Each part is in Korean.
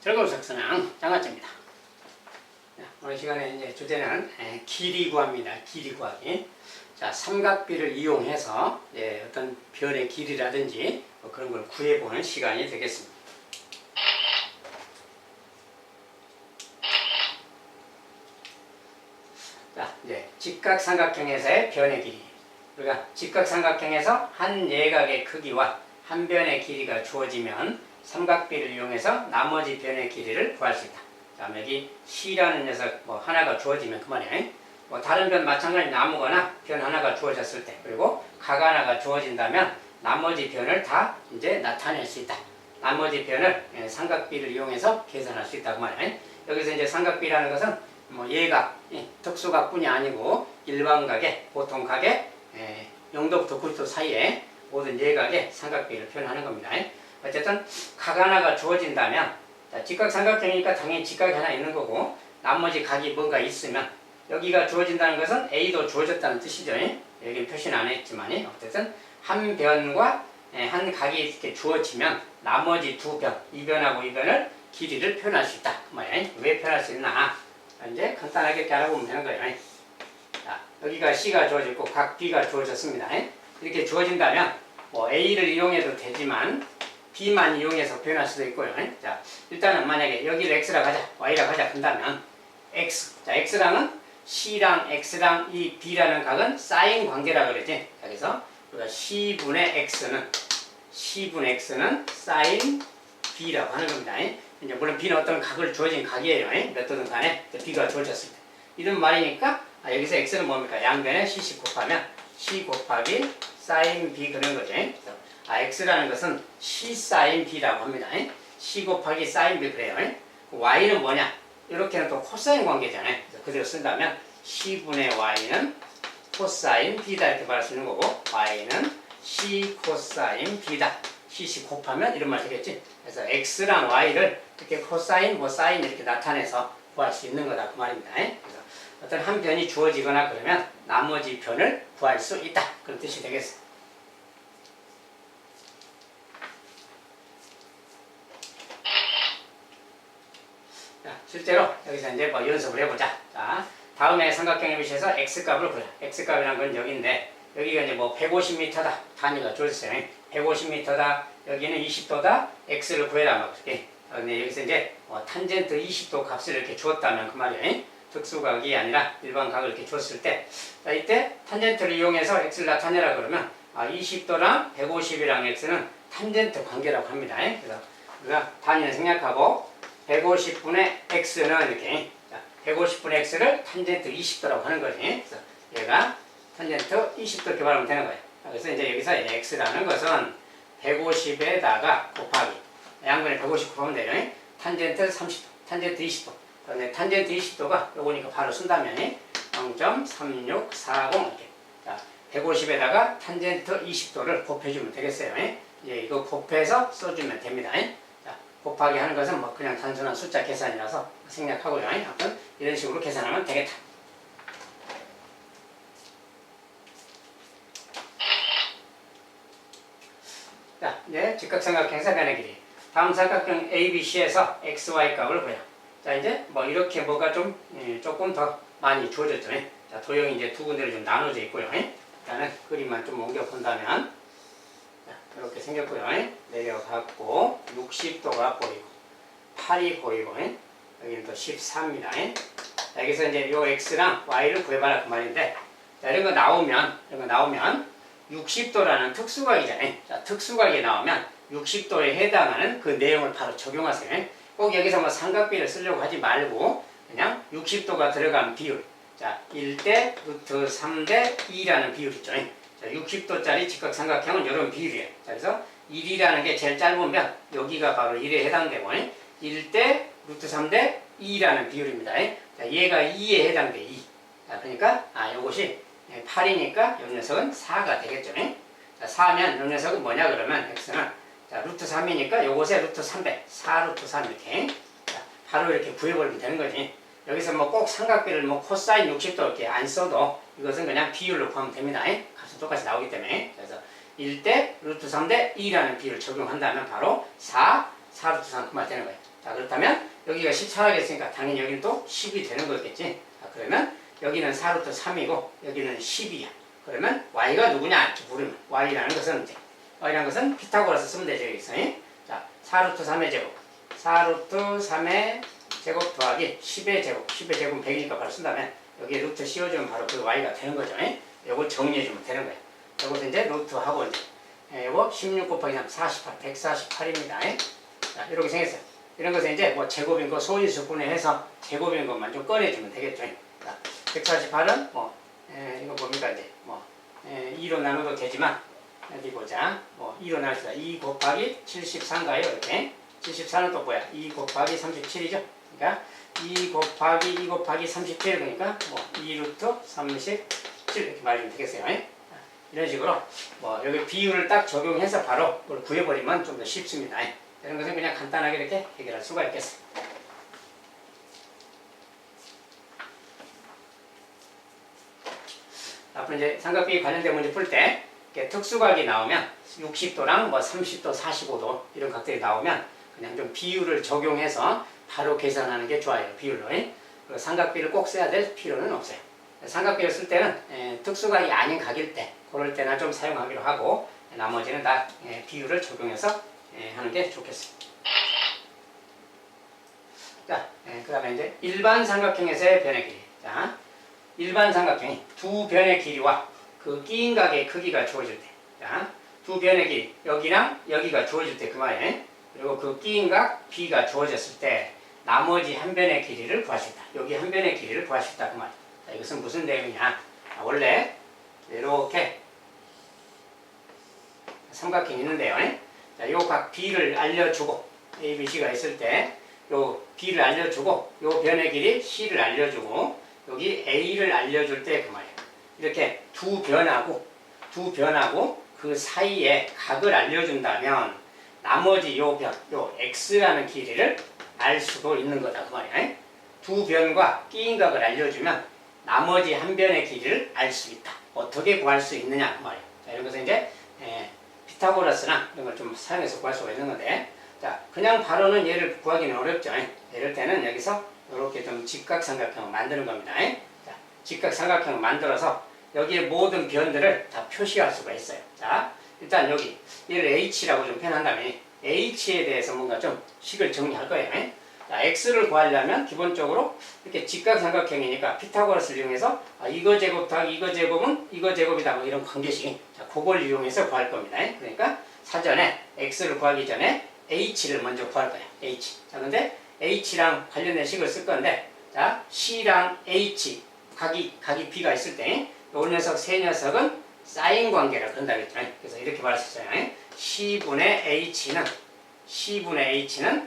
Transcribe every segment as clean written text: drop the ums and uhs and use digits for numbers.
즐거운 석선왕 장아찌입니다. 오늘 시간에 이제 주제는 길이 구합니다. 길이 구하기. 자, 삼각비를 이용해서 어떤 변의 길이라든지 뭐 그런 걸 구해보는 시간이 되겠습니다. 자, 이제 직각삼각형에서의 변의 길이. 우리가 직각삼각형에서 한 예각의 크기와 한 변의 길이가 주어지면 삼각비를 이용해서 나머지 변의 길이를 구할 수 있다. 자, 여기 C라는 녀석 하나가 주어지면 그만이에요. 다른 변 마찬가지 나무거나 변 하나가 주어졌을 때, 그리고 각 하나가 주어진다면 나머지 변을 다 이제 나타낼 수 있다. 나머지 변을 삼각비를 이용해서 계산할 수 있다 그말이에요. 여기서 이제 삼각비라는 것은 예각, 특수각뿐이 아니고 일반각의 보통 각의 0도부터 90도 사이에 모든 예각의 삼각비를 표현하는 겁니다. 어쨌든 각 하나가 주어진다면, 직각삼각형이니까 당연히 직각이 하나 있는 거고 나머지 각이 뭔가 있으면 여기가 주어진다는 것은 A도 주어졌다는 뜻이죠. 여기는 표시는 안 했지만 어쨌든 한 변과 한 각이 이렇게 주어지면 나머지 두 변, 이 변하고 이 변을 길이를 표현할 수 있다 그 말이에요. 왜 표현할 수 있나? 이제 간단하게 이렇게 알아보면 되는 거예요. 자, 여기가 C가 주어졌고 각 B가 주어졌습니다. 이렇게 주어진다면 A를 이용해도 되지만 B만 이용해서 표현할 수도 있고요. 자, 일단은 만약에 여기를 X라고 하자, Y라고 하자 한다면 X, 자, X랑은 C랑 X랑 이 B라는 각은 사인 관계라고 그러지. 그래서 우리가 C분의 X는 사인 B라고 하는 겁니다. 이제 물론 B는 어떤 각을 주어진 각이에요. 몇 도든 간에 B가 주어졌습니다. 이런 말이니까 여기서 X는 뭡니까? 양변에 C씩 곱하면 C 곱하기 사인 B 그런 거죠. X라는 것은 C 사인 B라고 합니다. C 곱하기 사인 B 그래요. Y는 뭐냐? 이렇게는 또 코사인 관계잖아요. 그래서 그대로 쓴다면 C분의 Y는 코사인 B다 이렇게 말할 수 있는 거고 Y는 C 코사인 B다. C씩 곱하면 이런 말 되겠지. 그래서 X랑 Y를 이렇게 코사인, 사인 이렇게 나타내서 구할 수 있는 거다 그 말입니다. 그래서 어떤 한 변이 주어지거나 그러면 나머지 변을 구할 수 있다. 그런 뜻이 되겠어요. 자, 실제로 여기서 이제 연습을 해보자. 자, 다음에 삼각형에 비해서 X값을 구해. X값이란 건 여기인데, 여기가 이제 150m다. 단위가 주어졌어요. 150m다. 여기는 20도다. X를 구해라. 막 그렇게. 근데 여기서 이제 탄젠트 20도 값을 이렇게 주었다면 그 말이에요. 특수각이 아니라 일반 각을 이렇게 줬을 때, 자, 이때 탄젠트를 이용해서 X를 나타내라 그러면 20도랑 150이랑 X는 탄젠트 관계라고 합니다. 그래서 우리가 단위는 생략하고 150분의 X는 이렇게 150분의 X를 탄젠트 20도라고 하는 거지. 그래서 얘가 탄젠트 20도 이렇게 말하면 되는 거예요. 그래서 이제 여기서 X라는 것은 150에다가 곱하기 양변에 150 곱하면 돼요. 탄젠트 30도, 탄젠트 20도. 그런데 탄젠트 20도가 요거니까 바로 쓴다면 0.3640 이렇게. 자, 150에다가 탄젠트 20도를 곱해주면 되겠어요. 이제 이거 곱해서 써주면 됩니다. 자, 곱하기 하는 것은 그냥 단순한 숫자 계산이라서 생략하고요. 아무튼 이런 식으로 계산하면 되겠다. 자, 이제 직각삼각형에서 변의 길이. 다음 삼각형 ABC에서 XY 값을 구해요. 자, 이제 이렇게 뭐가 좀 조금 더 많이 주어졌죠. 자, 도형이 이제 두 군데로 좀 나눠져 있고요. 일단은 그림만 좀 옮겨 본다면, 자, 이렇게 생겼고요. 내려갔고 60도가 보이고 8이 보이고 여기는 또 14입니다. 자, 여기서 이제 요 X랑 Y를 구해봐라 그 말인데, 자, 이런 거 나오면 60도라는 특수각이잖아요. 자, 특수각이 나오면 60도에 해당하는 그 내용을 바로 적용하세요. 꼭 여기서 삼각비를 쓰려고 하지 말고 그냥 60도가 들어간 비율, 자, 1대 루트 3대 2라는 비율 있죠. 자, 60도짜리 직각삼각형은 이런 비율이에요. 자, 그래서 1이라는 게 제일 짧은 변, 여기가 바로 1에 해당되고 1대 루트 3대 2라는 비율입니다. 자, 얘가 2에 해당돼 2. 자, 그러니까 요것이 8이니까 이 녀석은 4가 되겠죠. 자, 4면 이 녀석은 뭐냐 그러면 X는 자, 루트 3이니까 요것에 루트 300, 4 루트 3 이렇게. 자, 바로 이렇게 구해버리면 되는 거지. 여기서 꼭 삼각비를 코사인 60도 이렇게 안 써도 이것은 그냥 비율로 구하면 됩니다. 값은 똑같이 나오기 때문에. 그래서 1대 루트 3대 2라는 비율을 적용한다면 바로 4 4루트 3 그만 되는 거예요. 자, 그렇다면 여기가 14하겠으니까 당연히 여기는 또 10이 되는 거겠지. 자, 그러면 여기는 4루트 3이고 여기는 10이야. 그러면 y가 누구냐 이렇게 부르면 y라는 것은 이제 y라는 것은 피타고라스 쓰면 되죠. 여기서. 자, 4루트 3의 제곱 4루트 3의 제곱 더하기 10의 제곱 10의 제곱은 100이니까 바로 쓴다면 여기에 루트 씌워주면 바로 그 y가 되는 거죠. 요거 정리해주면 되는 거예요. 요것은 이제 루트하고 이제 요거 16 곱하기 3 48 148입니다. 자, 이렇게 생겼어요. 이런 것은 이제 뭐 제곱인 거 소인수분해 해서 제곱인 것만 좀 꺼내주면 되겠죠. 자, 148은 뭐 이거 뭡니까 이제 뭐 2로 나눠도 되지만 어디 보자. 뭐 2로 나눕시다. 2 곱하기 73인가요? 이렇게 74는 또 뭐야? 2 곱하기 37이죠. 그러니까 2 곱하기 37 그러니까 뭐 2루트 37 이렇게 말하면 되겠어요. 이런 식으로 뭐 여기 비율을 딱 적용해서 바로 그걸 구해버리면 좀 더 쉽습니다. 이런 것은 그냥 간단하게 이렇게 해결할 수가 있겠어요. 앞으로 이제 삼각비 관련된 문제 풀 때 특수각이 나오면 60도랑 뭐 30도, 45도 이런 각들이 나오면 그냥 좀 비율을 적용해서 바로 계산하는 게 좋아요. 비율로. 삼각비를 꼭 써야 될 필요는 없어요. 삼각비를 쓸 때는 특수각이 아닌 각일 때 그럴 때나 좀 사용하기로 하고 나머지는 다 비율을 적용해서 하는 게 좋겠어요. 자, 그 다음에 이제 일반 삼각형에서의 변의 길이. 자, 일반 삼각형이 두 변의 길이와 그 끼인 각의 크기가 주어질 때. 자, 두 변의 길이 여기랑 여기가 주어질 때 그 말이에요. 그리고 그 끼인 각 B가 주어졌을 때 나머지 한 변의 길이를 구할 수 있다. 여기 한 변의 길이를 구할 수 있다 그 말. 자, 이것은 무슨 내용이냐? 원래 이렇게 삼각형이 있는데요. 자, 요 각 B를 알려주고 A, B, C가 있을 때 요 B를 알려주고 요 변의 길이 C를 알려주고 여기 A를 알려줄 때 그 말이에요. 이렇게 두 변하고 그 사이에 각을 알려준다면 나머지 요 변, 요 X라는 길이를 알 수도 있는 거다 그 말이에요. 두 변과 끼인 각을 알려주면 나머지 한 변의 길이를 알 수 있다. 어떻게 구할 수 있느냐 그 말이에요. 자, 이런 것은 이제 피타고라스나 이런 걸 좀 사용해서 구할 수가 있는 건데, 자, 그냥 바로는 얘를 구하기는 어렵죠. 이럴 때는 여기서 이렇게 좀 직각삼각형을 만드는 겁니다. 자, 직각삼각형을 만들어서 여기에 모든 변들을 다 표시할 수가 있어요. 자, 일단 여기 얘를 H라고 좀 표현한다면 H에 대해서 뭔가 좀 식을 정리할 거예요. 자, X를 구하려면 기본적으로 이렇게 직각삼각형이니까 피타고라스를 이용해서 이거 제곱 더하기 이거 제곱은 이거 제곱이다 뭐 이런 관계식, 자, 그걸 이용해서 구할 겁니다. 그러니까 사전에 X를 구하기 전에 H를 먼저 구할 거예요. H. 자, 근데 H랑 관련된 식을 쓸 건데, 자, C랑 H 각이 B가 있을 때 이 녀석 세 녀석은 사인 관계라 그런다 그랬죠. 그래서 이렇게 말할 수 있어요. C분의 H는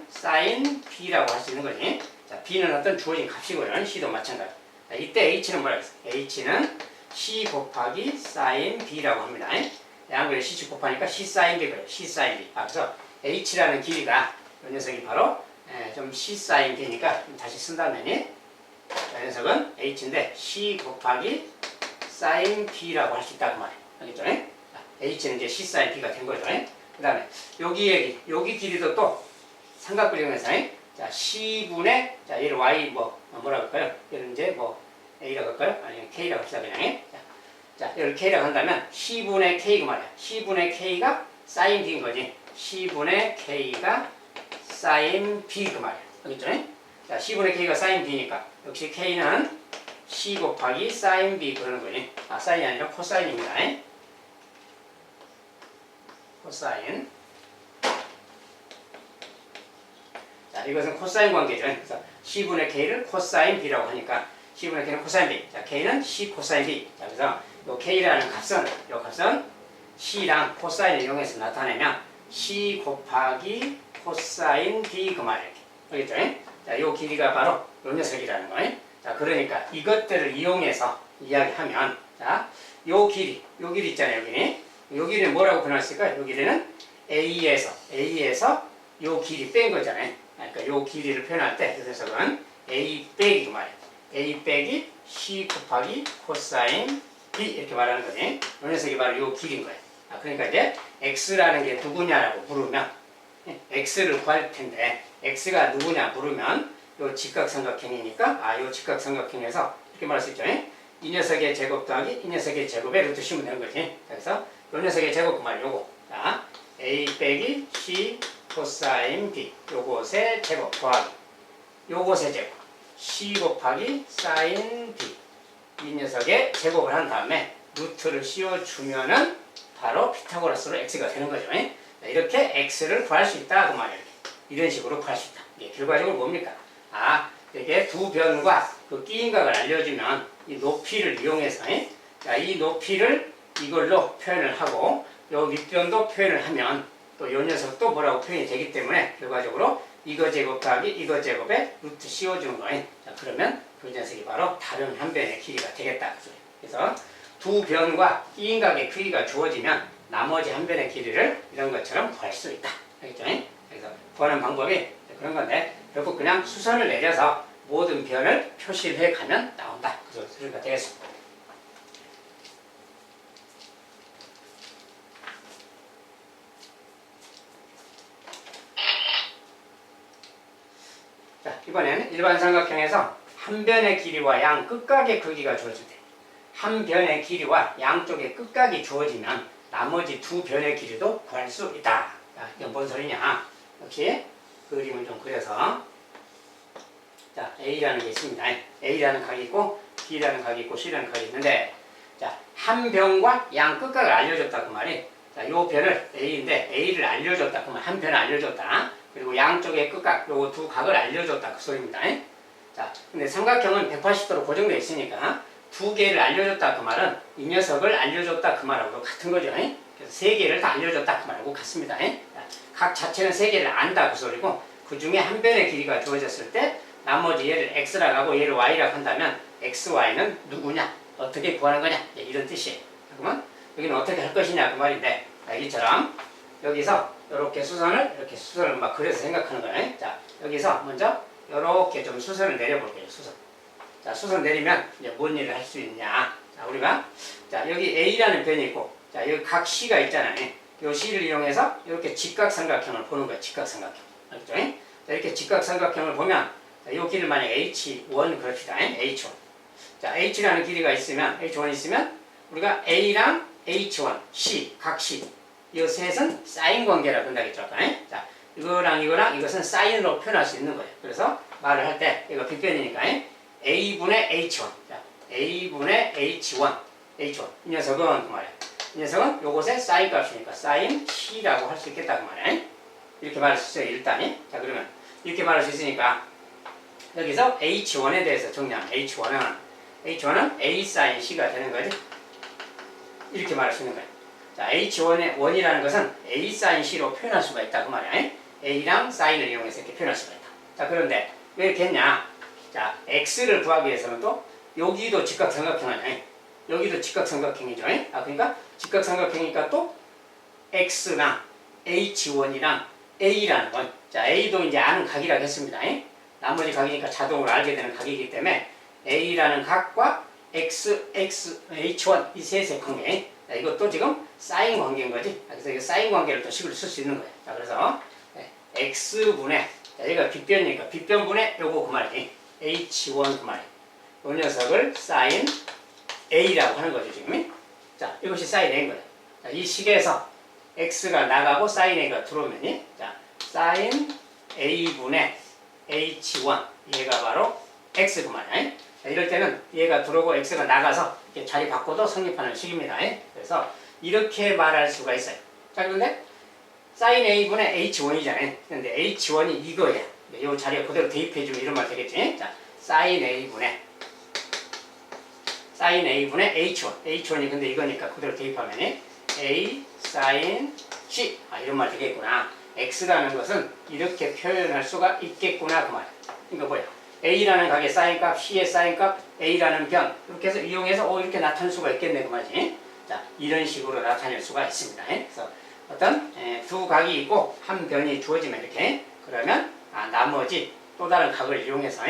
사인 B라고 할 수 있는 거지. 자, B는 어떤 주어진 값이고요. C도 마찬가지. 자, 이때 H는 뭐라고 했어요? H는 C 곱하기 사인 B라고 합니다. 안 그래 C축 곱하니까 C 사인 B 그래요. C 사인 B. 그래서 H라는 길이가 이 녀석이 바로 좀 C 사인 B니까 다시 쓴다면 이 녀석은 H인데 C 곱하기 사인 B라고 할 수 있다 그 말이에요. 알겠죠? H는 이제 C 사인 B가 된 거죠. 그 다음에 여기 길이도 또 삼각을 이용해서 자, C분의 자, 얘를 Y 뭐라고 할까요? 얘를 이제 뭐 A라고 할까요? 아니면 K라고 합시다 그냥. 자, 얘를 K라고 한다면 C분의 K 그 말이야. C분의 K가 사인 B인 거지. C분의 K가 사인 B 그 말이야. 알겠죠? 자, C분의 K가 사인 B니까 역시 K는 C 곱하기 사인 B 그러는 거니. 사인이 아니라 코사인입니다. 코사인. 자, 이것은 코사인 관계죠. 그래서 C분의 K를 코사인 B라고 하니까 C분의 K는 코사인 B. 자, K는 C 코사인 B. 자, 그래서 요 K라는 값은 C랑 코사인을 이용해서 나타내면 C 곱하기 코사인 B 그 말이에요. 알겠죠? 자, 요 길이가 바로 요 녀석이라는 거예요. 자, 그러니까 이것들을 이용해서 이야기하면, 자, 요 길이 있잖아요, 요 길이는 뭐라고 표현할 수 있을까요? 요 길이는 A에서 요 길이 뺀 거잖아요. 그러니까 요 길이를 표현할 때, 이 녀석은 A 빼기 그 말이에요. A 빼기 C 곱하기 코사인 B 이렇게 말하는 거지. 요 녀석이 바로 요 길인 거예요. 그러니까 이제 X라는 게 누구냐라고 물으면, x를 구할 텐데 x가 누구냐 물으면 요 직각삼각형이니까 요 직각삼각형에서 이렇게 말할 수 있죠. 이 녀석의 제곱 더하기 이 녀석의 제곱에 루트 씌우면 되는 거지. 그래서 요 녀석의 제곱 그 말 요거. 자, a 빼기 c 코사인 b 요것의 제곱 더하기 요것의 제곱 c 곱하기 사인 b 이 녀석의 제곱을 한 다음에 루트를 씌워주면은 바로 피타고라스로 x가 되는 거죠. 이렇게 x를 구할 수 있다 그 말이에요. 이런 식으로 구할 수 있다. 이게 결과적으로 뭡니까? 이렇게 두 변과 그 끼인각을 알려주면 이 높이를 이용해서 이 높이를 이걸로 표현을 하고 요 윗변도 표현을 하면 또 요 녀석도 뭐라고 표현이 되기 때문에 결과적으로 이거 제곱 더하기 이거 제곱에 루트 씌워주는 거예요. 자, 그러면 그 녀석이 바로 다른 한 변의 길이가 되겠다. 그래서 두 변과 끼인각의 크기가 주어지면 나머지 한 변의 길이를 이런 것처럼 구할 수 있다. 알겠죠? 그래서 구하는 방법이 그런 건데 결국 그냥 수선을 내려서 모든 변을 표시를 해 가면 나온다. 그래서 소리가 되겠습니다. 자, 이번에는 일반 삼각형에서 한 변의 길이와 양 끝각의 크기가 주어질 때 한 변의 길이와 양쪽의 끝각이 주어지면 나머지 두 변의 길이도 구할 수 있다. 자, 이게 뭔 소리냐? 역시 그림을 좀 그려서 자, A라는 게 있습니다. A라는 각이 있고 B라는 각이 있고 C라는 각이 있는데 자, 한 변과 양 끝각을 알려줬다 그 말이 자, 요 변을 A인데 A를 알려줬다 그러면 한 변을 알려줬다. 그리고 양쪽의 끝각 요 두 각을 알려줬다 그 소리입니다. 자, 근데 삼각형은 180도로 고정되어 있으니까 두 개를 알려줬다 그 말은 이 녀석을 알려줬다 그 말하고 같은 거죠. 그래서 세 개를 다 알려줬다 그 말하고 같습니다. 각 자체는 세 개를 안다 그 소리고 그 중에 한 변의 길이가 주어졌을 때 나머지 얘를 x라고 하고 얘를 y라고 한다면 x, y는 누구냐? 어떻게 구하는 거냐? 이런 뜻이에요. 그러면 여기는 어떻게 할 것이냐 그 말인데 여기처럼 여기서 이렇게 수선을 막 그려서 생각하는 거예요. 자, 여기서 먼저 이렇게 좀 수선을 내려볼게요. 자, 수선 내리면 이제 뭔 일을 할 수 있냐? 자, 우리가 자, 여기 A라는 변이 있고 자, 여기 각 C가 있잖아요. 이 C를 이용해서 이렇게 직각삼각형을 보는 거예요. 직각삼각형. 알겠죠? 자, 이렇게 직각삼각형을 보면 자, 이 길을 만약에 H1 그럽시다. H1. 자, H라는 길이가 있으면 H1 있으면 우리가 A랑 H1, C, 각 C 이 셋은 사인 관계라고 한다겠죠. 아까? 자, 이거랑 이것은 사인으로 표현할 수 있는 거예요. 그래서 말을 할 때 이거 빗변이니까 A분의 H1. 자, A분의 H1. H1. 이 녀석은 그 말이야. 이 녀석은 요것의 사인 값이니까 사인 C라고 할 수 있겠다 그 말이야. 이렇게 말할 수 있어요. 일단이. 자, 그러면 이렇게 말할 수 있으니까 여기서 H1에 대해서 정리하면 H1은 A 사인 C가 되는 거지. 이렇게 말할 수 있는 거야. 자, H1의 1이라는 것은 A 사인 C로 표현할 수가 있다 그 말이야. A랑 사인을 이용해서 이렇게 표현할 수가 있다. 자, 그런데 왜 이렇게 했냐? 자, X를 구하기 위해서는 또 여기도 직각삼각형 아니야. 여기도 직각삼각형이죠. 그러니까 직각삼각형이니까 또 X랑 H1이랑 A라는 건 자, A도 이제 아는 각이라고 했습니다. 나머지 각이니까 자동으로 알게 되는 각이기 때문에 A라는 각과 H1 이 셋의 관계 자, 이것도 지금 사인 관계인 거지. 그래서 이 사인 관계를 또 식으로 쓸 수 있는 거예요. 자, 그래서 X분의 자, 여기가 빗변이니까 빗변분의 요거 그 말이 H1 그 말이 요 녀석을 사인 A라고 하는 거죠 지금. 자, 이것이 사인 A인 거예요. 자, 이 식에서 X가 나가고 사인 A가 들어오면 자, 사인 A분의 H1 얘가 바로 X 그 말이야. 자, 이럴 때는 얘가 들어오고 X가 나가서 이렇게 자리 바꿔도 성립하는 식입니다. 그래서 이렇게 말할 수가 있어요. 자, 그런데 사인 A분의 H1이잖아요. 근데 H1이 이거야. 이 자리에 그대로 대입해주면 이런 말 되겠지. 자, 사인 A분의 H1. H1이 근데 이거니까 그대로 대입하면 A 사인 C. 이런 말 되겠구나. X라는 것은 이렇게 표현할 수가 있겠구나. 그 말. 그러니까 뭐야? A라는 각의 사인값, C의 사인값, A라는 변. 이렇게 해서 이용해서 이렇게 나타낼 수가 있겠네. 그 말이지. 자, 이런 식으로 나타낼 수가 있습니다. 그래서 어떤 두 각이 있고 한 변이 주어지면 이렇게 그러면 나머지 또 다른 각을 이용해서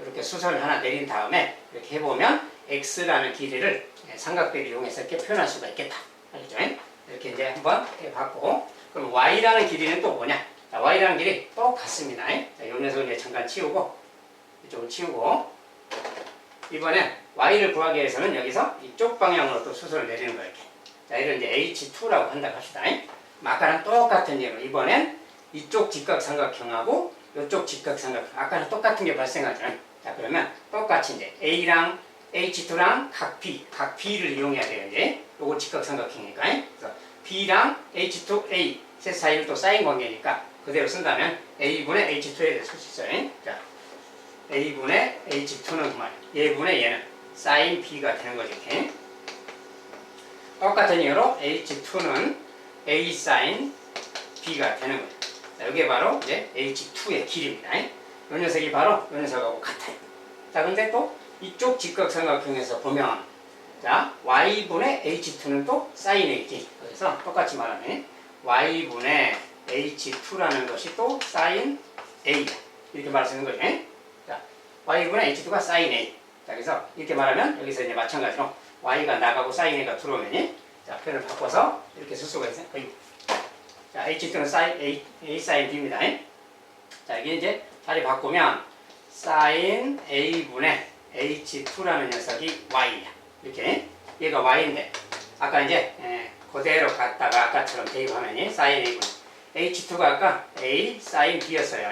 이렇게 수선을 하나 내린 다음에 이렇게 해보면 X라는 길이를 삼각대를 이용해서 이렇게 표현할 수가 있겠다. 알겠죠? 이렇게 이제 한번 해봤고 그럼 Y라는 길이는 또 뭐냐? 자, y라는 길이 똑같습니다. 자, 요 녀석을 이제 잠깐 치우고, 이쪽을 치우고, 이번엔 y를 구하기 위해서는 여기서 이쪽 방향으로 또 수선을 내리는 거예요. 이렇게. 자, 이걸 이제 h2라고 한다고 합시다. 아까랑 똑같은 예로 이번엔 이쪽 직각삼각형하고 이쪽 직각삼각형, 아까랑 똑같은 게 발생하죠. 자, 그러면 똑같이 이제 a랑 h2랑 각 b를 이용해야 돼요. 이제 요거 직각삼각형이니까. 그래서 b랑 h2a 셋 사이는 또 사인 관계니까 그대로 쓴다면 a분의 h2에 대해 쓸 수 있어요. 자, a분의 h2는 그만, 얘분의 얘는 사인 b가 되는 거죠. 이렇게. 똑같은 이유로 h2는 a 사인 b가 되는 거죠. 자, 이게 바로 이제 h2의 길입니다. 이 녀석이 바로 이 녀석하고 같아요. 자, 근데 또 이쪽 직각삼각형에서 보면, 자, y분의 h2는 또 사인 a 길. 그래서 똑같이 말하면 y분의 h2라는 것이 또 사인 a다. 이렇게 말할 수 있는 거죠. 자, y분의 h2가 사인 a. 자, 그래서 이렇게 말하면 여기서 이제 마찬가지로 y가 나가고 사인 a가 들어오면, 자, 표현을 바꿔서 이렇게 쓸 수가 있어요. 자, h2는 사인 a 사인 b입니다. 자, 이게 이제 자리 바꾸면 사인 a분의 h2라는 녀석이 y야. 이렇게. 얘가 y인데, 아까 이제 그대로 갔다가 아까처럼 대입하면 사인 a분. h2가 아까 a 사인 b였어요.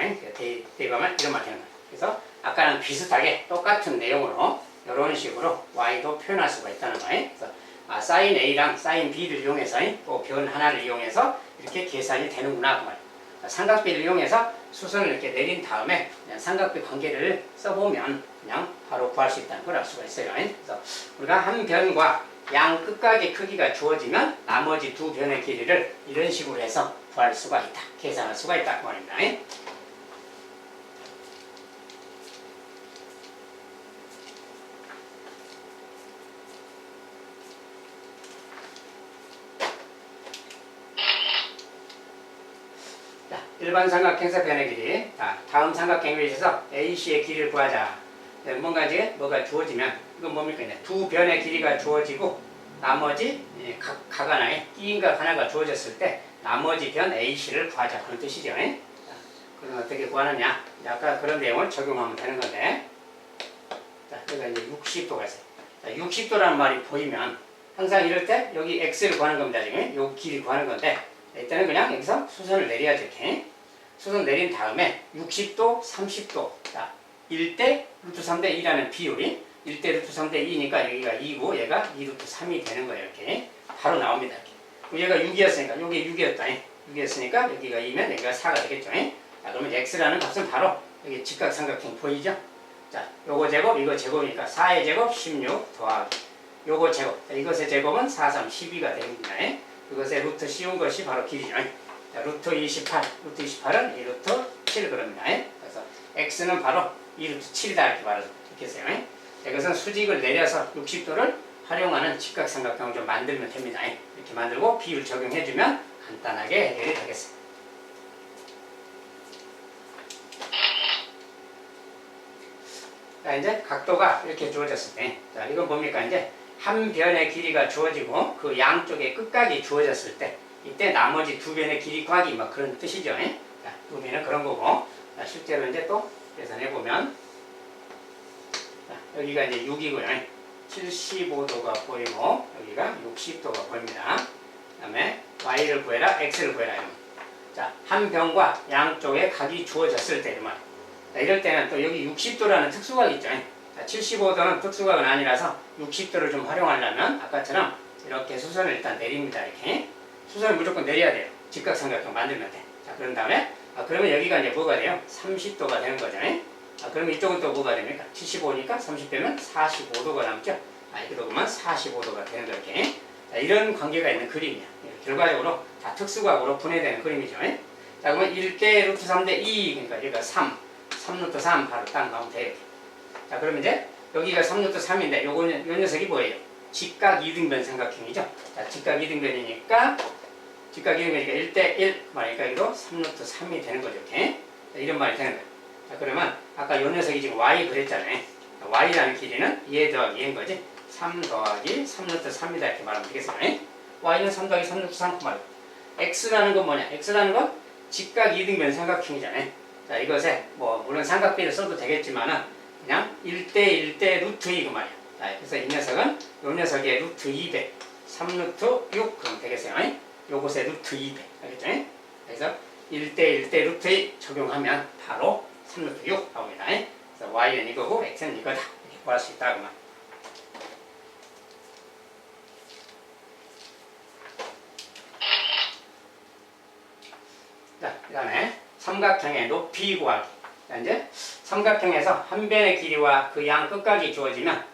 대입하면 이런 말이 되는 거예요. 그래서 아까랑 비슷하게 똑같은 내용으로 이런 식으로 y도 표현할 수가 있다는 거예요. 그래서 사인 a랑 사인 b를 이용해서 또 변 하나를 이용해서 이렇게 계산이 되는구나 그 말이에요. 삼각비를 이용해서 수선을 이렇게 내린 다음에 그냥 삼각비 관계를 써보면 그냥 바로 구할 수 있다는 걸 알 수가 있어요. 그래서 우리가 한 변과 양 끝각의 크기가 주어지면 나머지 두 변의 길이를 이런 식으로 해서 구할 수가 있다, 계산할 수가 있다 그 말입니다. 일반 삼각형에서 변의 길이. 다음 삼각형에 있어서 AC의 길이를 구하자. 뭔가 이제 뭐가 주어지면, 이건 뭡니까? 두 변의 길이가 주어지고 나머지 각 하나에 끼인각 하나가 주어졌을 때 나머지 변 AC를 구하자, 그런 뜻이죠. 그럼 어떻게 구하느냐? 아까 그런 내용을 적용하면 되는 건데, 자, 여기가 이제 60도가 있어요. 자, 60도라는 말이 보이면 항상 이럴 때 여기 x를 구하는 겁니다. 지금 요 길이 구하는 건데, 일단은 그냥 여기서 수선을 내려야죠. 이렇게. 수선 내린 다음에 60도, 30도. 자, 1대 루트 3대 2라는 비율이 1대 루트 3대 2니까 여기가 2고 얘가 2 루트 3이 되는 거예요. 이렇게. 바로 나옵니다. 이렇게. 얘가 6이었으니까 여기 6이었다. 6이었으니까 여기가 2면 여기가 4가 되겠죠. 자, 그러면 x라는 값은 바로 여기 직각삼각형 보이죠? 자, 요거 제곱, 이거 제곱이니까 4의 제곱 16 더하기 요거 제곱. 자, 이것의 제곱은 4, 3, 12가 됩니다. 이것의 루트 씌운 것이 바로 길이죠. 자, 루트 28, 루트 28은 2 루트 7 그럽니다. 그래서 x는 바로 2 루트 7이다 이렇게 말을 했어요. 이것은 수직을 내려서 60도를 활용하는 직각삼각형을 좀 만들면 됩니다. 이렇게 만들고 비율 적용해주면 간단하게 해결이 되겠습니다. 자, 이제 각도가 이렇게 주어졌을 때, 자, 이건 뭡니까? 이제 한 변의 길이가 주어지고 그 양쪽의 끝각이 주어졌을 때 이때 나머지 두 변의 길이 구하기 뭐 그런 뜻이죠. 자, 두 변은 그런 거고, 자, 실제로 이제 또 계산해보면, 자, 여기가 이제 6이고요. 75도가 보이고 여기가 60도가 보입니다. 그 다음에 y를 구해라, x를 구해라. 이런. 자, 한 변과 양쪽의 각이 주어졌을 때 이런. 자, 이럴 때는 또 여기 60도라는 특수각이 있죠. 자, 75도는 특수각은 아니라서 60도를 좀 활용하려면 아까처럼 이렇게 수선을 일단 내립니다. 이렇게. 수선을 무조건 내려야 돼요. 직각삼각형 만들면 돼. 자, 그런 다음에, 그러면 여기가 이제 뭐가 돼요? 30도가 되는 거죠. 그러면 이쪽은 또 뭐가 됩니까? 75니까 30 빼면 45도가 남죠? 이렇게 보면 45도가 되는 거 이렇게. 자, 이런 관계가 있는 그림이야. 결과적으로 다 특수각으로 분해되는 그림이죠. 자, 그러면 1대 루트 3대 2, 그러니까 여기가 3 루트 3 바로 딱 나오면 돼요. 자, 그러면 이제 여기가 3 루트 3인데 요 녀석이 뭐예요? 직각 이등변 삼각형이죠. 자, 직각 이등변이니까 1대 1 말이니까 이거 3 루트 3이 되는 거죠. 이렇게. 자, 이런 말이 되는 거예요. 자, 그러면 아까 요 녀석이 지금 y 그랬잖아요. y라는 길이는 얘 더하기 얘인 거지. 3 더하기 3 루트 3이다 이렇게 말하면 되겠어요. y는 3 더하기 3 루트 3 말이에요. x라는 건 뭐냐? x라는 건 직각 이등변 삼각형이잖아요. 자, 이것에 뭐 물론 삼각비를 써도 되겠지만은 그냥 1대1대 루트 2 그 말이야. 자, 그래서 이 녀석은 요 녀석의 루트 200, 3루트 6 그럼 되겠어요. 요것의 루트 200 알겠죠? 그래서 1대1대 루트 2 적용하면 바로 3루트 6 나옵니다. 그래서 y는 이거고 x는 이거다 이렇게 구할 수 있다 그 말. 자, 그 다음에 삼각형의 높이 구하기. 자, 이제 삼각형에서 한 변의 길이와 그 양 끝각이 주어지면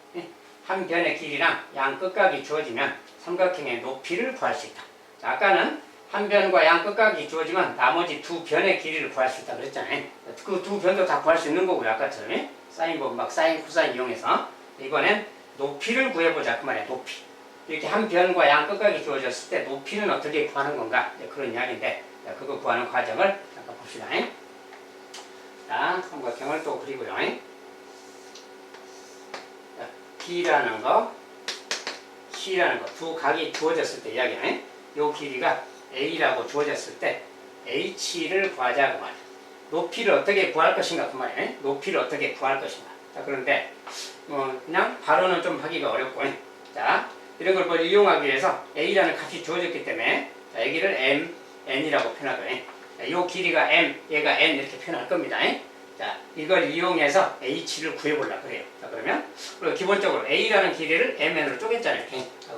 한 변의 길이랑 양 끝각이 주어지면 삼각형의 높이를 구할 수 있다. 자, 아까는 한 변과 양 끝각이 주어지면 나머지 두 변의 길이를 구할 수 있다 그랬잖아요. 그 두 변도 다 구할 수 있는 거고요. 아까처럼 사인법 막 사인 코사인 이용해서 이번엔 높이를 구해보자 그 말이야. 높이. 이렇게 한 변과 양 끝각이 주어졌을 때 높이는 어떻게 구하는 건가 그런 이야기인데 그거 구하는 과정을 잠깐 봅시다. 자, 삼각형을 또 그리고요. 자, B라는 거, C라는 거 두 각이 주어졌을 때 이야기네. 요 길이가 A라고 주어졌을 때 H를 구하자 그 말이야. 높이를 어떻게 구할 것인가 그 말이야. 높이를 어떻게 구할 것인가. 자, 그런데 그냥 바로는 좀 하기가 어렵고 자, 이런 걸 이용하기 위해서 A라는 값이 주어졌기 때문에 자, 여기를 M, N이라고 표현하거든요. 이 길이가 M, 얘가 N 이렇게 표현할 겁니다. 자, 이걸 이용해서 H를 구해보려고 그래요. 자, 그러면 그리고 기본적으로 A라는 길이를 MN으로 쪼갰잖아요.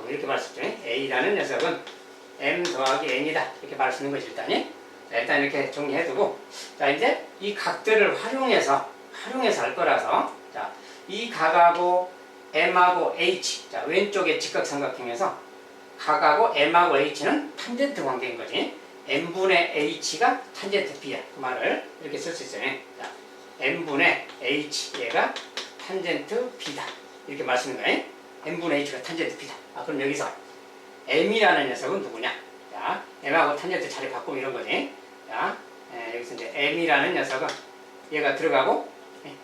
이렇게 말할 수 있죠. A라는 녀석은 M 더하기 N이다. 이렇게 말할 수 있는 거지, 일단이. 자, 일단 이렇게 정리해두고 자, 이제 이 각들을 활용해서 할 거라서 자, 이 각하고 M하고 H 자, 왼쪽의 직각삼각형에서 각하고 M하고 H는 탄젠트 관계인 거지. M분의 H가 탄젠트 B야. 그 말을 이렇게 쓸 수 있어요. 자, M분의 H 얘가 탄젠트 B다. 이렇게 말 쓰는 거예요. M분의 H가 탄젠트 B다. 아, 그럼 여기서 M이라는 녀석은 누구냐? 자, M하고 탄젠트 자리 바꾸면 이런 거지. 자, 여기서 이제 M이라는 녀석은 얘가 들어가고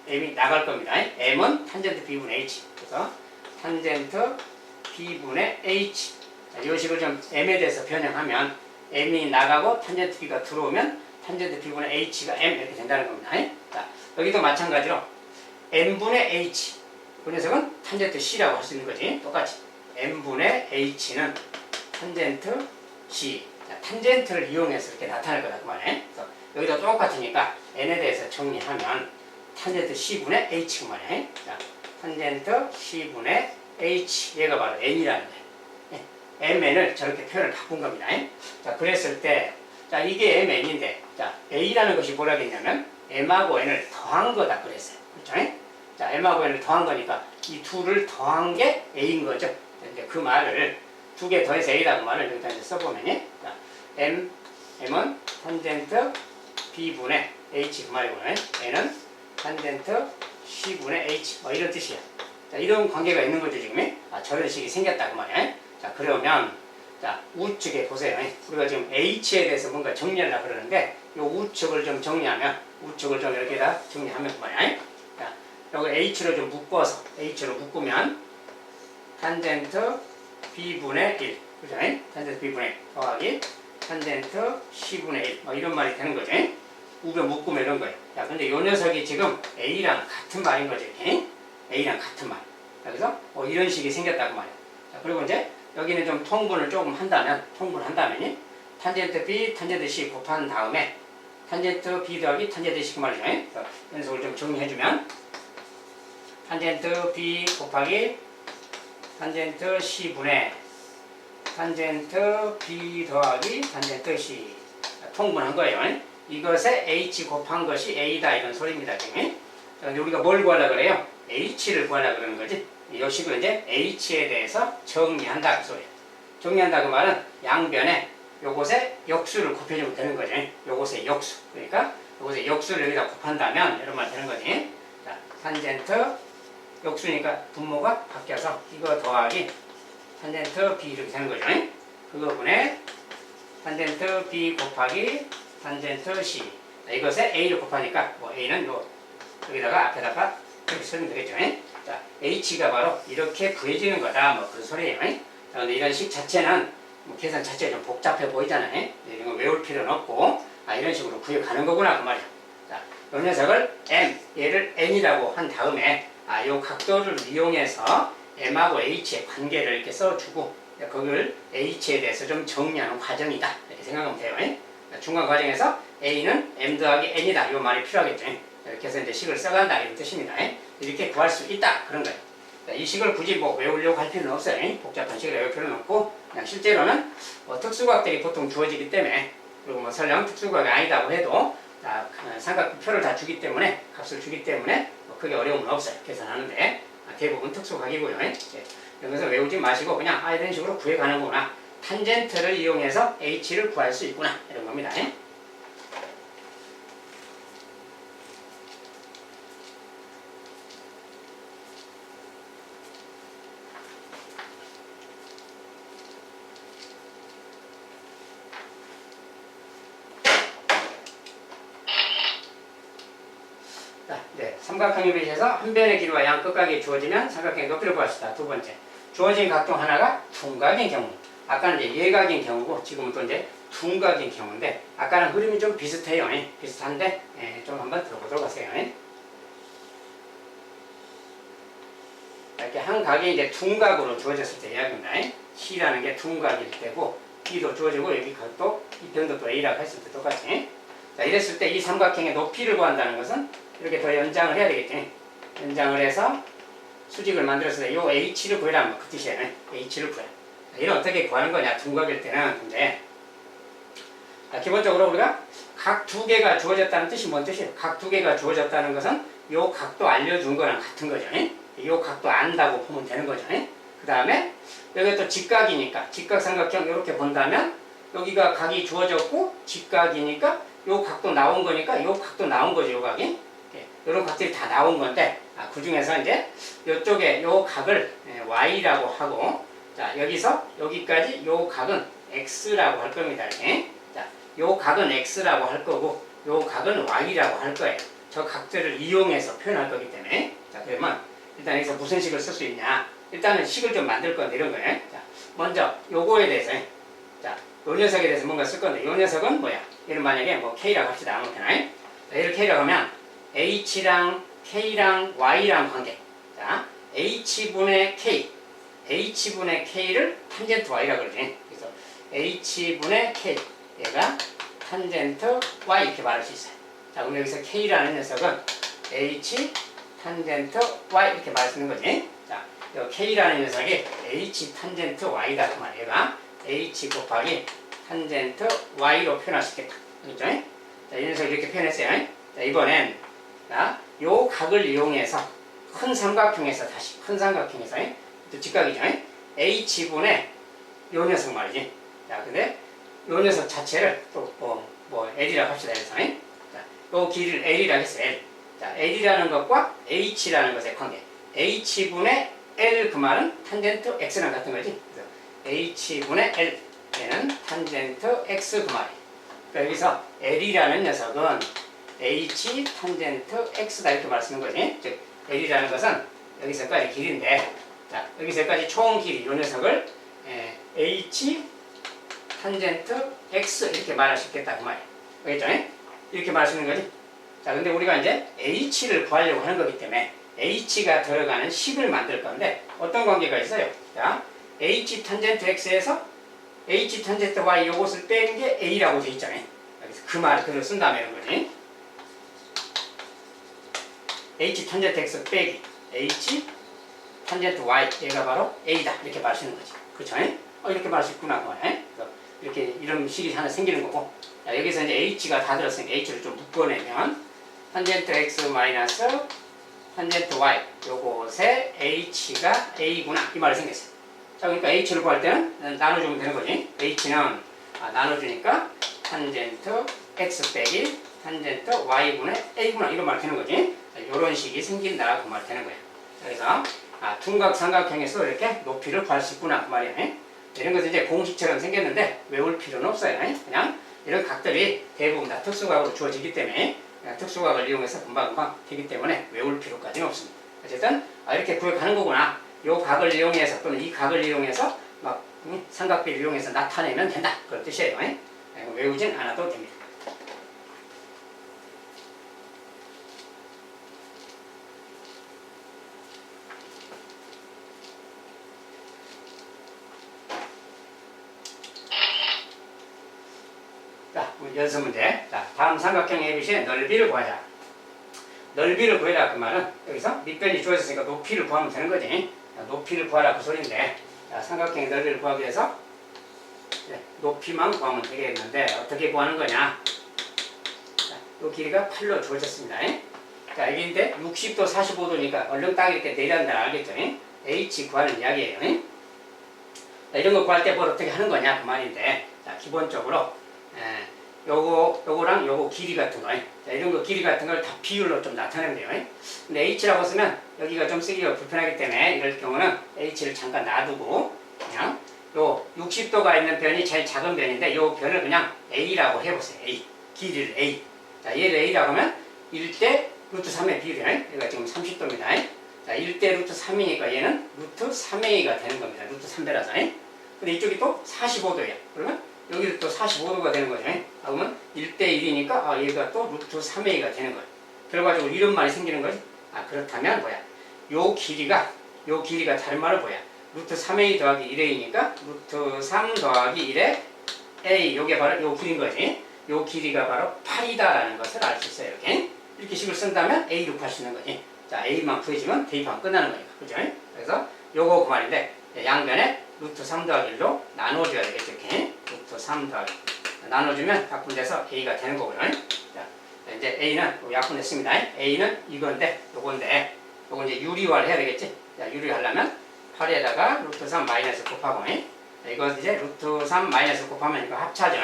M이 나갈 겁니다. M은 탄젠트 B분의 H. 그래서 탄젠트 B분의 H. 자, 이 식으로 좀 M에 대해서 변형하면 M이 나가고 탄젠트 B가 들어오면 탄젠트 B분의 H가 M 이렇게 된다는 겁니다. 자, 여기도 마찬가지로 M분의 H 그 녀석은 탄젠트 C라고 할 수 있는 거지. 똑같이 M분의 H는 탄젠트 C. 자, 탄젠트를 이용해서 이렇게 나타날 거다 그 말이에요. 그래서 여기도 똑같으니까 N에 대해서 정리하면 탄젠트 C분의 H 그 말이에요. 자, 탄젠트 C분의 H 얘가 바로 N이라는 거예요. MN을 저렇게 표현을 바꾼 겁니다. 자, 그랬을 때, 자, 이게 MN인데, 자, A라는 것이 뭐라고 했냐면, M하고 N을 더한 거다 그랬어요. 그렇죠? 자, M하고 N을 더한 거니까, 이 둘을 더한 게 A인 거죠. 이제 그 말을, 두 개 더해서 A라는 말을 여기다 이제 써보면, 자, M은 탄젠트 B분의 H 그 말이고요. N은 탄젠트 C분의 H, 뭐 이런 뜻이야. 자, 이런 관계가 있는 거죠, 지금. 아, 저런 식이 생겼다 그 말이야. 자, 그러면 자, 우측에 보세요. 우리가 지금 H에 대해서 뭔가 정리하려고 그러는데 이 우측을 좀 정리하면 우측을 좀 이렇게다 정리하면 그만이야. 자, 여기 H로 좀 묶어서 H로 묶으면 탄젠트 B분의 1 그죠? 탄젠트 B분의 1 더하기 탄젠트 C분의 1 뭐 이런 말이 되는 거죠. 우변 묶으면 이런 거예요. 자, 근데 이 녀석이 지금 A랑 같은 말인 거죠. A랑 같은 말. 그래서 이런 식이 생겼다고 말이에요. 자, 그리고 이제 여기는 좀 통분을 조금 한다면, 탄젠트 B, 탄젠트 C 곱한 다음에 탄젠트 B 더하기 탄젠트 C 그 말이죠. 그래서 연속을 좀 정리해주면 탄젠트 B 곱하기 탄젠트 C분의 탄젠트 B 더하기 탄젠트 C 통분한 거예요. 이것에 H 곱한 것이 A다 이런 소리입니다. 지금. 우리가 뭘 구하려고 그래요? H를 구하려고 그러는 거지. 이 식으로 이제 H에 대해서 정리한다 그 소리야. 정리한다 그 말은 양변에 요것에 역수를 곱해주면 되는 거죠. 요것에 역수. 그러니까 요것에 역수를 여기다 곱한다면 이런 말 되는 거지. 자, 탄젠트 역수니까 분모가 바뀌어서 이거 더하기 탄젠트 B 이렇게 되는 거죠. 그거분에 탄젠트 B 곱하기 탄젠트 C. 자, 이것에 A를 곱하니까 뭐 A는 요 여기다가 앞에다가 이렇게 쓰면 되겠죠. 자, H가 바로 이렇게 구해지는 거다. 뭐 그런 소리예요. 자, 근데 이런 식 자체는 뭐 계산 자체가 좀 복잡해 보이잖아요. 이런 거 외울 필요는 없고 이런 식으로 구역하는 거구나 그 말이야. 자, 이 녀석을 M, 얘를 N이라고 한 다음에 요 각도를 이용해서 M하고 H의 관계를 이렇게 써주고 그걸 H에 대해서 좀 정리하는 과정이다 이렇게 생각하면 돼요. 중간 과정에서 A는 M 더하기 N이다 이 말이 필요하겠죠. 이렇게 해서 이제 식을 써간다 이런 뜻입니다. 이렇게 구할 수 있다 그런 거예요. 이 식을 굳이 뭐 외우려고 할 필요는 없어요. 복잡한 식을 외울 필요는 없고 그냥 실제로는 특수각들이 보통 주어지기 때문에 그리고 뭐 설령 특수각이 아니다고 해도 삼각표를 다 주기 때문에 값을 주기 때문에 뭐 크게 어려움은 없어요. 계산하는데 대부분 특수각이고요. 이런 것을 외우지 마시고 그냥 이런 식으로 구해가는구나. 탄젠트를 이용해서 H를 구할 수 있구나 이런 겁니다. 삼각형 유리에서 한 변의 길이와 양 끝각이 주어지면 삼각형의 높이를 구할 수 있다. 두 번째, 주어진 각 중 하나가 둔각인 경우. 아까는 이제 예각인 경우고 지금은 또 이제 둔각인 경우인데 아까랑 흐름이 좀 비슷해요. 비슷한데 좀 한번 들어보도록 하세요. 이렇게 한 각이 이제 둔각으로 주어졌을 때 이야기입니다. C라는 게 둔각일 때고 B도 주어지고 여기 각도 이 변도 또 A라고 했을 때 똑같이. 자, 이랬을 때 이 삼각형의 높이를 구한다는 것은 이렇게 더 연장을 해야 되겠지. 연장을 해서 수직을 만들어서 요 H를 구해라 뭐 그 뜻이에요. H를 구해. 이걸 어떻게 구하는 거냐 둔각일 때는 근데 기본적으로 우리가 각 두 개가 주어졌다는 뜻이 뭔 뜻이에요? 각 두 개가 주어졌다는 것은 요 각도 알려준 거랑 같은 거죠. 요 각도 안다고 보면 되는 거죠. 그 다음에 여기가 또 직각이니까 직각삼각형 이렇게 본다면 여기가 각이 주어졌고 직각이니까 요 각도 나온 거니까 요 각도 나온 거죠. 요 각이. 이런 각들이 다 나온 건데 그 중에서 이제 이쪽에 요 각을 Y라고 하고 자 여기서 여기까지 요 각은 X라고 할 겁니다. 이렇게. 자, 요 각은 X라고 할 거고 요 각은 Y라고 할 거예요. 저 각들을 이용해서 표현할 거기 때문에 자 그러면 일단 여기서 무슨 식을 쓸 수 있냐 일단은 식을 좀 만들 건데 이런 거예요. 자, 먼저 요거에 대해서 자, 요 녀석에 대해서 뭔가 쓸 건데 요 녀석은 뭐야? 얘는 만약에 뭐 K라고 합시다. 아무렇게나 자, 얘를 K라고 하면 H랑 K랑 Y랑 관계. 자, H분의 K. H분의 K를 탄젠트 Y라고 그러지. 그래서 H분의 K. 얘가 탄젠트 Y 이렇게 말할 수 있어요. 자, 그럼 여기서 K라는 녀석은 H 탄젠트 Y 이렇게 말할 수 있는 거지. 자, 이 K라는 녀석이 H 탄젠트 Y다. 그 말이에요. 얘가 H 곱하기 탄젠트 Y로 표현할 수 있겠다. 그렇죠? 자, 이 녀석 이렇게 표현했어요. 자, 이번엔 자, 요 각을 이용해서 큰 삼각형에서 다시 큰 삼각형에서 또 직각이죠. H분의 요 녀석 말이지. 자, 근데 요 녀석 자체를 또 뭐 L이라고 합시다. 그래서 자, 요 길이를 L이라고 했어요. L. 자, L이라는 것과 H라는 것의 관계. H분의 L 그 말은 탄젠트 X랑 같은 거지. 그래서 H분의 L 얘는 탄젠트 X 그 말이. 그러니까 여기서 L이라는 녀석은 H 탄젠트 X다 이렇게 말쓰는 거지. 즉 L이라는 것은 여기서까지 길인데 자 여기서까지 총 길이 요 녀석을 H 탄젠트 X 이렇게 말할 수 있겠다 그 말이에요. 알겠죠? 이렇게 말할 수 있는 거지. 자 근데 우리가 이제 H를 구하려고 하는 거기 때문에 H가 들어가는 식을 만들 건데 어떤 관계가 있어요? 자 H 탄젠트 X에서 H 탄젠트 Y 요것을 뺀 게 A라고 돼 있잖아요. 여기서 그 말을 그대로 쓴다면 이런 거지. H 탄젠트 X 빼기 H 탄젠트 Y 얘가 바로 A다 이렇게 말할 수 있는 거지. 그렇죠? 이렇게 말할 수 있구나 그 말이야. 이렇게 이런 식이 하나 생기는 거고 자, 여기서 이제 H가 다 들었으니까 H를 좀 묶어내면 탄젠트 X 마이너스 탄젠트 Y 요것에 H가 A구나 이 말이 생겼어요. 자 그러니까 H를 구할 때는 나눠주면 되는 거지. H는 나눠주니까 탄젠트 X 빼기 탄젠트 Y분의 A구나 이런 말이 되는 거지. 이런 식이 생긴다 그 말이 되는 거예요. 그래서 둔각 삼각형에서 이렇게 높이를 구할 수 있구나 그 말이에요. 이런 것은 이제 공식처럼 생겼는데 외울 필요는 없어요. 그냥 이런 각들이 대부분 다 특수각으로 주어지기 때문에 특수각을 이용해서 금방금방 되기 때문에 외울 필요까지는 없습니다. 어쨌든 이렇게 구획하는 거구나. 이 각을 이용해서 또는 이 각을 이용해서 막 삼각비를 이용해서 나타내면 된다 그런 뜻이에요. 외우진 않아도 됩니다. 연습 문제. 자, 다음 삼각형 ABC의 넓이를 구하자. 넓이를 구해라 그 말은 여기서 밑변이 주어졌으니까 높이를 구하면 되는 거지. 자, 높이를 구하라 그 소리인데, 자, 삼각형의 넓이를 구하기 위해서 높이만 구하면 되겠는데 어떻게 구하는 거냐. 자, 이 길이가 8로 주어졌습니다. 자, 여기인데 60도 45도니까 얼른 딱 이렇게 내려간다 알겠죠? H 구하는 이야기예요. 자, 이런 거 구할 때 뭘 어떻게 하는 거냐 그 말인데, 자, 기본적으로 요거랑 요거 길이 같은 거, 자, 이런 거 길이 같은 걸 다 비율로 좀 나타내면 돼요. 근데 H라고 쓰면 여기가 좀 쓰기가 불편하기 때문에 이럴 경우는 H를 잠깐 놔두고 그냥 요 60도가 있는 변이 제일 작은 변인데 요 변을 그냥 A라고 해보세요. A. 길이를 A. 자, 얘를 A라고 하면 1대 루트 3의 비율이에요. 여기가 지금 30도입니다. 자, 1대 루트 3이니까 얘는 루트 3A가 되는 겁니다. 루트 3배라서. 근데 이쪽이 또 45도예요. 그러면 여기도 또 45도가 되는 거죠. 그러면 1대 1이니까 얘가 또 루트 3A가 되는 거예요. 그래가지고 이런 말이 생기는 거지. 그렇다면 뭐야? 요 길이가 다른 말은 뭐야? 루트 3A 더하기 1A니까 루트 3 더하기 1에 A, 요게 바로 요 길인 거지. 요 길이가 바로 8이다라는 것을 알 수 있어요. 이렇게 식을 쓴다면 A로 구할 수 있는 거지. 자, A만 구해지면 대입하면 끝나는 거니까. 그죠? 그래서 요거 그 말인데, 양변에 루트 3 더하기 1로 나눠줘야 되겠죠. 이렇게. 루트 3 더하기 나눠주면 약분돼서 A가 되는 거고요. 자, 이제 A는 약분됐습니다. A는 이건데, 요거 이제 유리화를 해야 되겠지. 자, 유리하려면 8에다가 루트 3 마이너스 곱하고, 이거 이제 루트 3 마이너스 곱하면 이거 합차죠.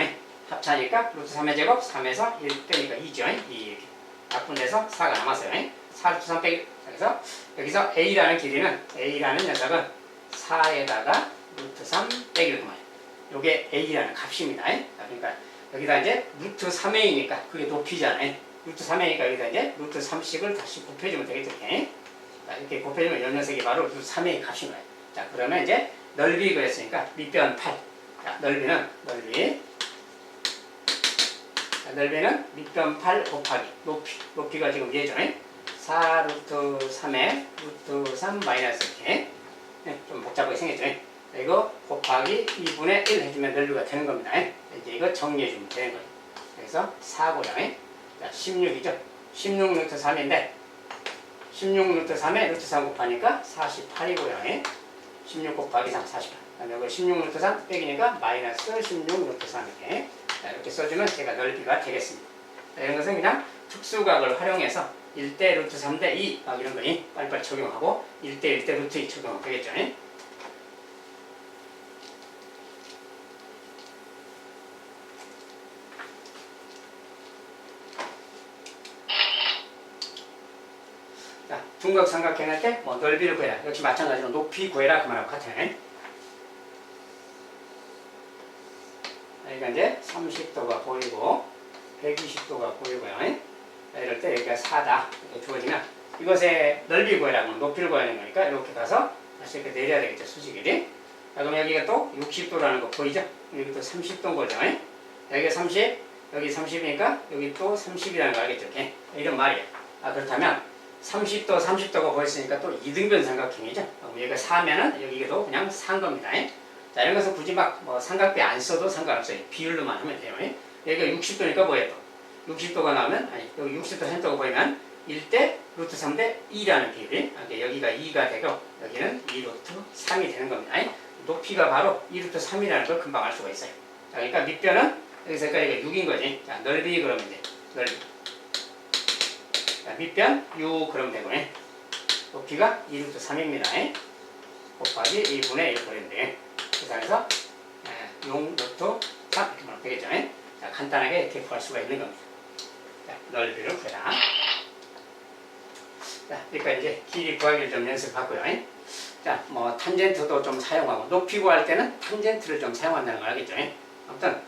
합차니까 루트 3의 제곱 3에서 1 빼니까 2죠. 2 이렇게. 약분돼서 4가 남았어요. 4 루트 3 빼기. 그래서 여기서 A라는 길이는, A라는 녀석은 4에다가 루트 3 빼기를 그만해요. 요게 A라는 값입니다. 그러니까 여기다 이제 루트 3A니까 그게 높이잖아요. 루트 3A니까 여기다 이제 루트 3씩을 다시 곱해주면 되겠죠. 자, 이렇게 곱해주면 요 녀석이 바로 루트 3A 값인 거예요. 자, 그러면 이제 넓이 그랬으니까 밑변 8. 자, 넓이는 밑변 8 곱하기 높이가 지금 얘죠. 4 루트 3에 루트 3 마이너스 이렇게 좀 복잡하게 생겼죠. 이거 곱하기 2분의 1 해주면 넓이가 되는 겁니다. 이제 이거 정리해주면 되는 거예요. 그래서 4고요. 자, 16이죠. 16 루트 3인데 16 루트 3에 루트 3 곱하니까 48이고요. 16 곱하기 3, 48. 그다음에 여기 16 루트 3 빼기니까 마이너스 16 루트 3 이렇게. 자, 이렇게 써주면 제가 넓이가 되겠습니다. 자, 이런 것은 그냥 특수각을 활용해서 1대 루트 3대 2 이런 거니 빨리빨리 적용하고 1대 1대 루트 2 적용하면 되겠죠. 자, 둔각 삼각형 할 때 뭐 넓이를 구해라. 역시 마찬가지로 높이 구해라 그 말하고 같아요. 여기가 이제 30도가 보이고 120도가 보이고요. 이럴 때 여기가 4다 이렇게 주어지면 이것의 넓이 구해라 하면 높이를 구하는 거니까 이렇게 가서 다시 이렇게 내려야 되겠죠. 수직이. 자, 그럼 여기가 또 60도라는 거 보이죠? 여기 또 30도인 거죠. 여기가 30, 여기 30이니까 여기 또 30이라는 거 알겠죠? 이렇게. 이런 말이에요. 그렇다면 30도, 30도가 보였으니까 또 이등변 삼각형이죠. 여기가 4면은 여기도 그냥 4인 겁니다. 자, 이런 것은 굳이 막 삼각비 안 써도 상관없어요. 비율로만 하면 돼요. 여기가 60도니까 뭐예요? 60도가 나오면, 여기 60도 30도가 보이면 1대 루트 3대 2라는 비율이, 여기가 2가 되고 여기는 2 루트 3이 되는 겁니다. 높이가 바로 2 루트 3이라는 걸 금방 알 수가 있어요. 자, 그러니까 밑변은 여기서 여기까지가 6인 거지. 자, 넓이 그러면 이제 넓이. 자, 밑변 6 그러면 되고, 높이가 2 루트 3입니다. 곱하기 2분의 1 그랬는데, 그래서 6 루트 3 이렇게 보면 되겠죠. 자, 간단하게 이렇게 구할 수가 있는 겁니다. 자, 넓이를 구해라. 자, 그러니까 이제 길이 구하기를 좀 연습하고요. 자, 뭐 탄젠트도 좀 사용하고 높이 구할 때는 탄젠트를 좀 사용한다는 걸 알겠죠. 아무튼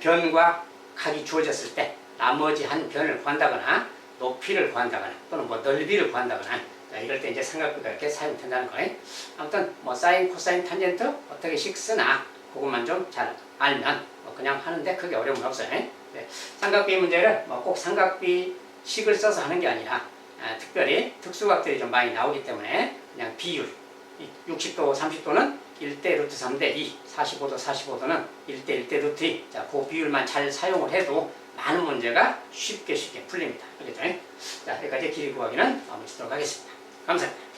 변과 각이 주어졌을 때 나머지 한 변을 구한다거나 높이를 구한다거나 또는 뭐 넓이를 구한다거나, 자, 이럴 때 이제 삼각비가 이렇게 사용된다는 거예요. 아무튼 뭐 사인, 코사인, 탄젠트 어떻게 식 쓰나 그것만 좀 잘 알면 뭐 그냥 하는데 크게 어려움은 없어요. 네. 삼각비 문제를 뭐 꼭 삼각비 식을 써서 하는 게 아니라 특별히 특수각들이 좀 많이 나오기 때문에 그냥 비율 60도, 30도는 1대 루트 3대 2, 45도, 45도는 1대 1대 루트 2. 자, 그 비율만 잘 사용을 해도 많은 문제가 쉽게 풀립니다. 알겠죠? 자, 여기까지 길이 구하기는 마무리 짓도록 하겠습니다. 감사합니다.